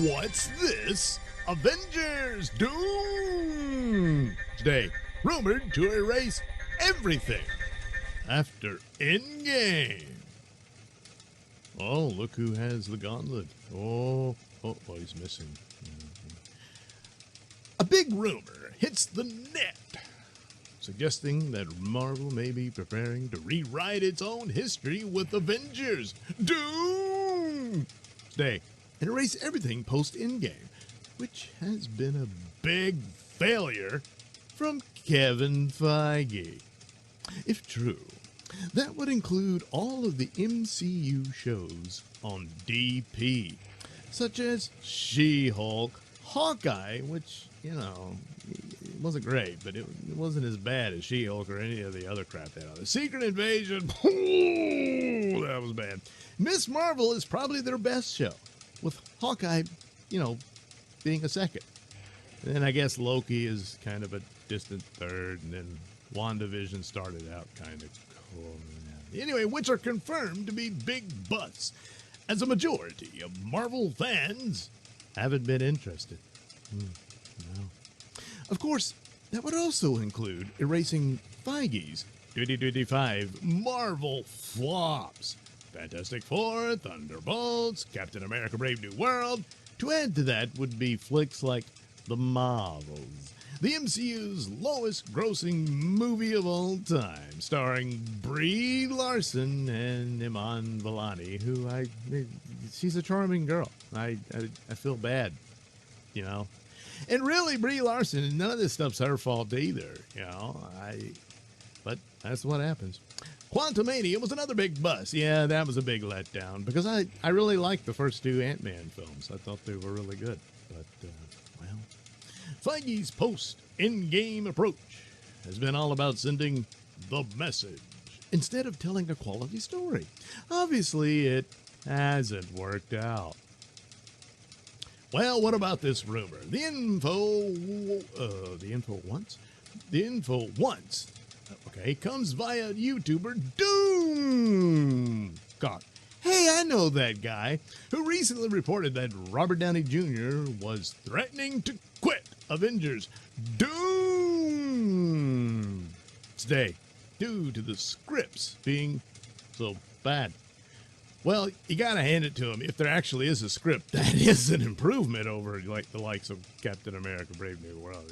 What's this? Avengers Doomsday, rumored to erase everything after Endgame. Oh, look who has the gauntlet. Oh, he's missing. A big rumor hits the net, suggesting that Marvel may be preparing to rewrite its own history with Avengers Doomsday and erase everything post-Endgame, which has been a big failure from Kevin Feige. If true, that would include all of the MCU shows on DP, such as She-Hulk, Hawkeye, which, it wasn't great, but it wasn't as bad as She-Hulk or any of the other crap they had on it. Secret Invasion, that was bad. Miss Marvel is probably their best show, with Hawkeye, being a second. And then I guess Loki is kind of a distant third, and then WandaVision started out kind of cool. Anyway, which are confirmed to be big busts, as a majority of Marvel fans haven't been interested. No. Of course, that would also include erasing Feige's 2025 Marvel flops. Fantastic Four, Thunderbolts, Captain America Brave New World. To add to that would be flicks like The Marvels, the MCU's lowest grossing movie of all time, starring Brie Larson and Iman Vellani, who she's a charming girl. I feel bad, And really, Brie Larson, none of this stuff's her fault either, but that's what happens. Quantumania was another big bust. Yeah, that was a big letdown because I really liked the first two Ant-Man films. I thought they were really good. But, Feige's post-Endgame approach has been all about sending the message instead of telling a quality story. Obviously, it hasn't worked out. Well, what about this rumor? The info once comes via YouTuber Doomcock. Hey, I know that guy who recently reported that Robert Downey Jr. was threatening to quit Avengers Doomsday due to the scripts being so bad. Well, you gotta hand it to him. If there actually is a script, that is an improvement over the likes of Captain America Brave New World,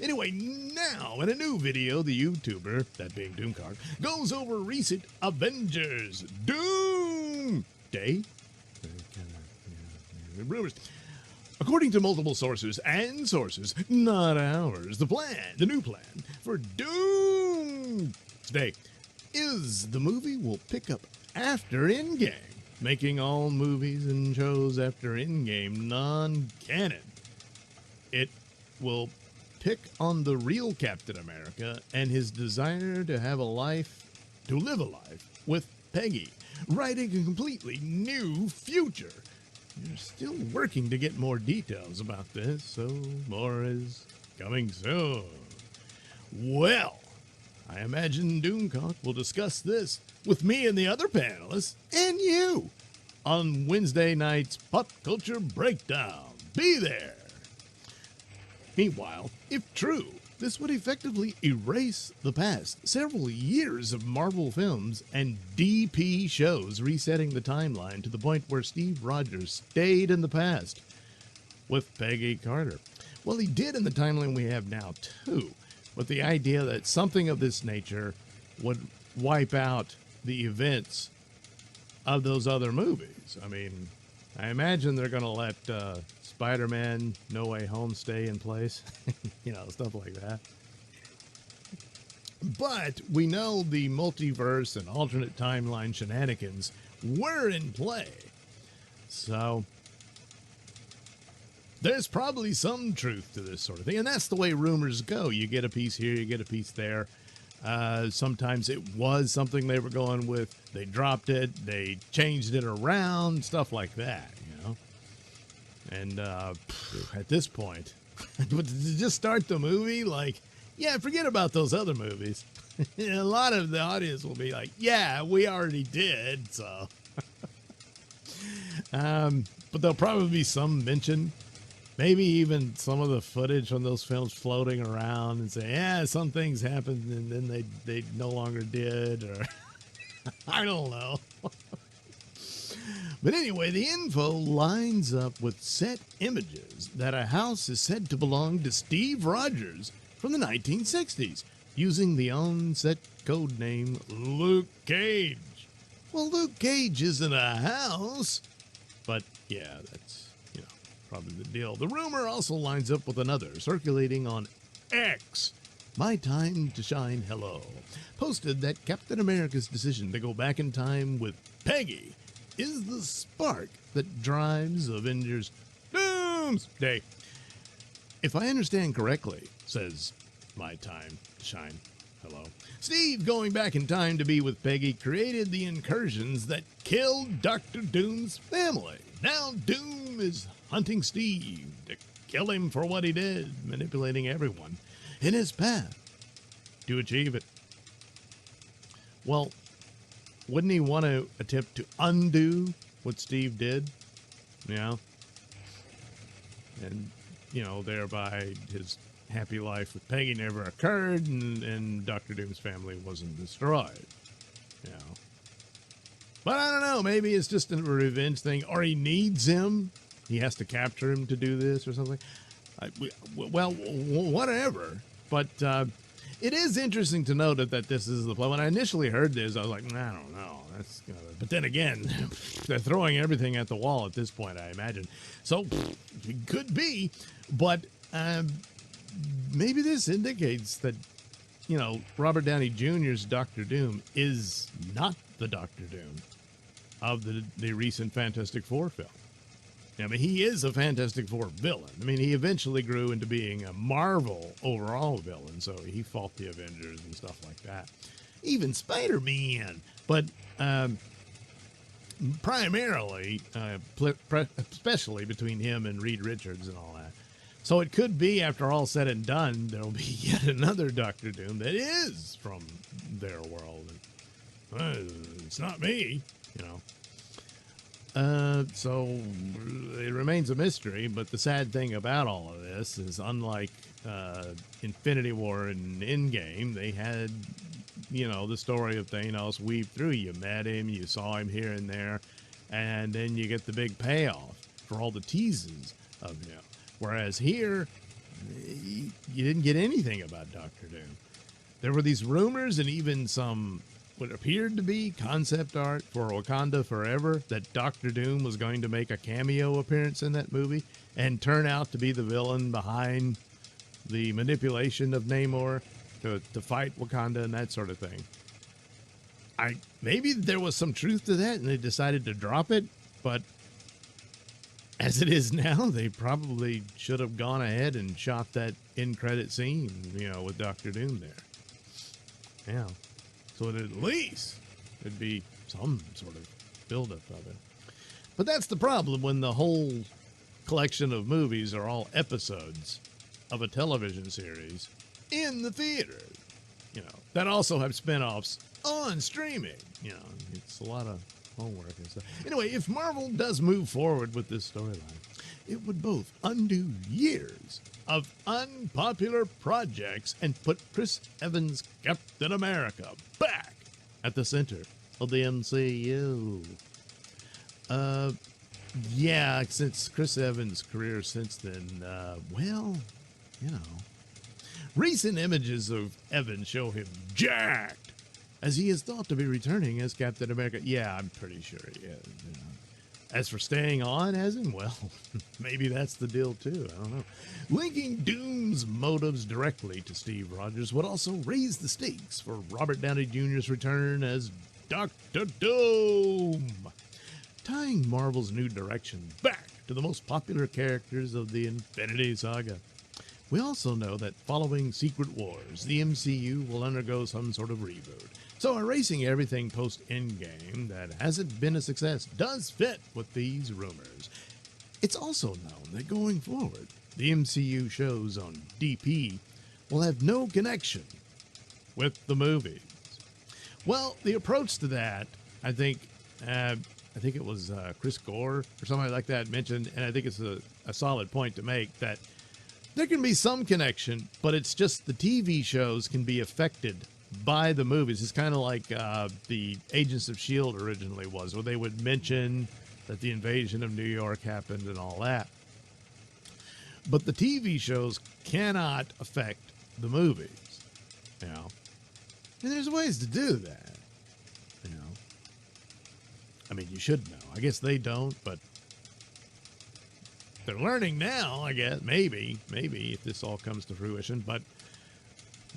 Anyway, now in a new video, the YouTuber, that being Doomcock, goes over recent Avengers Doomsday rumors. According to multiple sources, not ours, the new plan for Doomsday is the movie will pick up after Endgame, making all movies and shows after Endgame non-canon. It will pick on the real Captain America and his desire to live a life with Peggy, writing a completely new future. You're still working to get more details about this, so more is coming soon. Well, I imagine Doomcock will discuss this with me and the other panelists and you on Wednesday night's Pop Culture Breakdown. Be there. Meanwhile, if true, this would effectively erase the past several years of Marvel films and DP shows, resetting the timeline to the point where Steve Rogers stayed in the past with Peggy Carter. Well, he did in the timeline we have now, too, with the idea that something of this nature would wipe out the events of those other movies. I mean, I imagine they're going to let Spider-Man No Way Home stay in place, stuff like that. But we know the multiverse and alternate timeline shenanigans were in play. So there's probably some truth to this sort of thing. And that's the way rumors go. You get a piece here, you get a piece there. Sometimes it was something they were going with. They dropped it. They changed it around, stuff like that, And at this point, to just start the movie, forget about those other movies. A lot of the audience will be like, yeah, we already did, so. but there'll probably be some mention, maybe even some of the footage from those films floating around and say, yeah, some things happened and then they no longer did, or I don't know. But anyway, the info lines up with set images that a house is said to belong to Steve Rogers from the 1960s, using the on-set code name Luke Cage. Well, Luke Cage isn't a house, but yeah, that's, probably the deal. The rumor also lines up with another circulating on X. My Time to Shine Hello posted that Captain America's decision to go back in time with Peggy is the spark that drives Avengers Doomsday. If I understand correctly, says My Time to Shine Hello, Steve going back in time to be with Peggy created the incursions that killed Dr. Doom's family. Now Doom is hunting Steve to kill him for what he did, manipulating everyone in his path to achieve it. Well, wouldn't he want to attempt to undo what Steve did? And, thereby his happy life with Peggy never occurred, and Dr. Doom's family wasn't destroyed. But I don't know, maybe it's just a revenge thing, or he needs him. He has to capture him to do this or something. Well, whatever. But it is interesting to note that this is the plan. When I initially heard this, I was like, I don't know. But then again, they're throwing everything at the wall at this point, I imagine. So it could be, but maybe this indicates that, Robert Downey Jr.'s Doctor Doom is not the Doctor Doom of the recent Fantastic Four film. I mean, he is a Fantastic Four villain. I mean, he eventually grew into being a Marvel overall villain, so he fought the Avengers and stuff like that. Even Spider-Man. But primarily, especially between him and Reed Richards and all that. So it could be, after all said and done, there'll be yet another Doctor Doom that is from their world. It's not me, So it remains a mystery, but the sad thing about all of this is, unlike Infinity War and Endgame, they had, the story of Thanos weaved through. You met him, you saw him here and there, and then you get the big payoff for all the teases of him. Whereas here, you didn't get anything about Doctor Doom. There were these rumors and even some what appeared to be concept art for Wakanda Forever that Doctor Doom was going to make a cameo appearance in that movie and turn out to be the villain behind the manipulation of Namor to fight Wakanda and that sort of thing. Maybe there was some truth to that and they decided to drop it, but as it is now, they probably should have gone ahead and shot that end-credit scene, with Doctor Doom there. Yeah. So at least there'd be some sort of buildup of it. But that's the problem when the whole collection of movies are all episodes of a television series in the theater, that also have spinoffs on streaming. It's a lot of homework and stuff. Anyway, if Marvel does move forward with this storyline, it would both undo years of unpopular projects and put Chris Evans' Captain America back at the center of the MCU. Yeah, since Chris Evans' career since then, recent images of Evans show him jacked, as he is thought to be returning as Captain America. Yeah, I'm pretty sure he is. As for staying on as him, well, maybe that's the deal too. I don't know. Linking Doom's motives directly to Steve Rogers would also raise the stakes for Robert Downey Jr.'s return as Dr. Doom, tying Marvel's new direction back to the most popular characters of the Infinity Saga. We also know that following Secret Wars, the MCU will undergo some sort of reboot. So erasing everything post-Endgame that hasn't been a success does fit with these rumors. It's also known that going forward, the MCU shows on DP will have no connection with the movies. Well, the approach to that, I think, I think it was Chris Gore or somebody like that mentioned, and I think it's a solid point to make, that there can be some connection, but it's just the TV shows can be affected by the movies. It's kind of like the Agents of S.H.I.E.L.D. originally was, where they would mention that the invasion of New York happened and all that. But the TV shows cannot affect the movies, you know. And there's ways to do that, you know. I mean, you should know. I guess they don't, but they're learning now, I guess. Maybe, if this all comes to fruition, but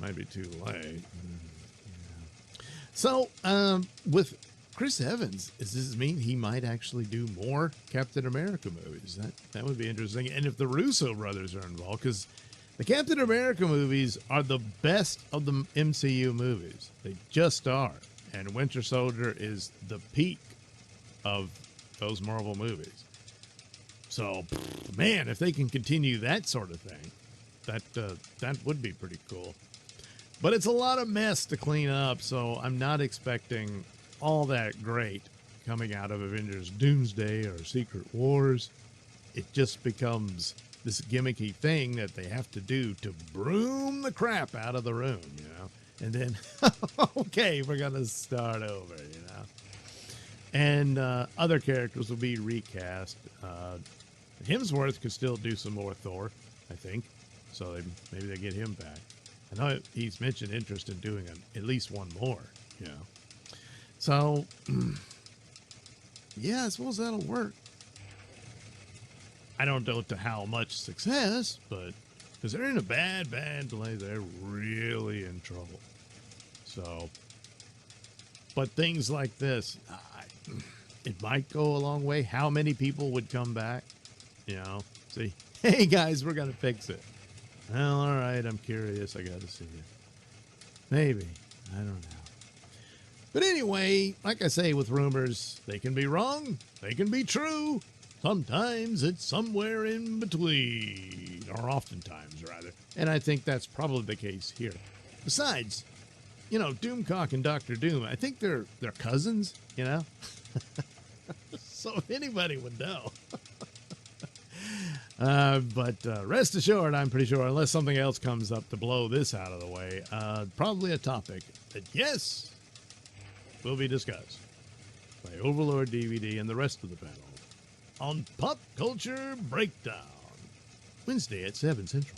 might be too late. Yeah. So, with Chris Evans, does this mean he might actually do more Captain America movies? That would be interesting. And if the Russo brothers are involved, because the Captain America movies are the best of the MCU movies. They just are. And Winter Soldier is the peak of those Marvel movies. So, man, if they can continue that sort of thing, that would be pretty cool. But it's a lot of mess to clean up, so I'm not expecting all that great coming out of Avengers Doomsday or Secret Wars. It just becomes this gimmicky thing that they have to do to broom the crap out of the room, you know? And then, okay, we're going to start over, you know? And other characters will be recast. Hemsworth could still do some more Thor, I think. So maybe they get him back. I know he's mentioned interest in doing at least one more, you know? So, yeah, I suppose that'll work. I don't know to how much success, but because they're in a bad delay, they're really in trouble. So, but things like this, it might go a long way. How many people would come back? You know, say, hey guys, we're going to fix it. Well, all right, I'm curious. I got to see it. Maybe. I don't know. But anyway, like I say, with rumors, they can be wrong. They can be true. Sometimes it's somewhere in between, or oftentimes, rather. And I think that's probably the case here. Besides, you know, Doomcock and Dr. Doom, I think they're cousins, you know? So if anybody would know. But rest assured, I'm pretty sure, unless something else comes up to blow this out of the way, probably a topic that, yes, will be discussed by Overlord DVD and the rest of the panel on Pop Culture Breakdown, Wednesday at 7 Central.